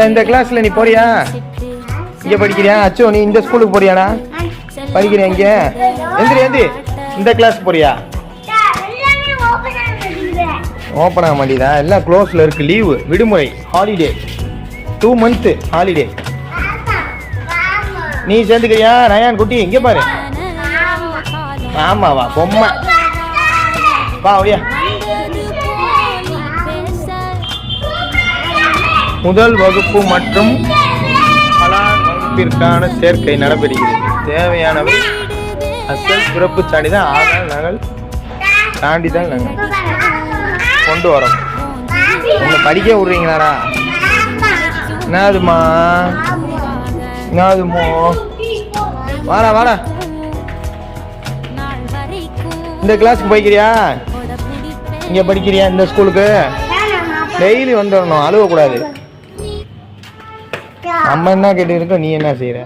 இந்த கிளாஸ்ல நீ போறியா? இங்க படிக்கிறியா? அச்சோ நீ இந்த ஸ்கூலுக்கு போறியாடா? படிக்கிறியா இங்க? எந்திரி இந்த கிளாஸ் போறியா? ஓப்பன் ஆக மாட்டேதா? எல்லாம் க்ளோஸ்ல இருக்கு. லீவு, விடுமுறை, ஹாலிடே, 2 month ஹாலிடே. நீ சேர்ந்துக்கிறியா? ரயான் குட்டி இங்க பாரு. ஆமாவா பொம்மை வா ஒடியா. முதல் வகுப்பு மற்றும் பலான் வகுப்பிற்கான சேர்க்கை நடைபெறுகிறது. தேவையானவை அசல் பிறப்பு சான்றிதழ், ஆதார் நகல், சான்றிதழ் நகல் கொண்டு வரோம். உங்களை படிக்க விடுறீங்களாடா? என்னதுமா வாடா இந்த கிளாஸுக்கு போய்க்கிறியா? இங்க படிக்கிறியா? இந்த ஸ்கூலுக்கு டெய்லி வந்துடணும், அழுவக்கூடாது. நம்ம என்ன கேட்டு இருக்கோம், நீ என்ன செய்யற?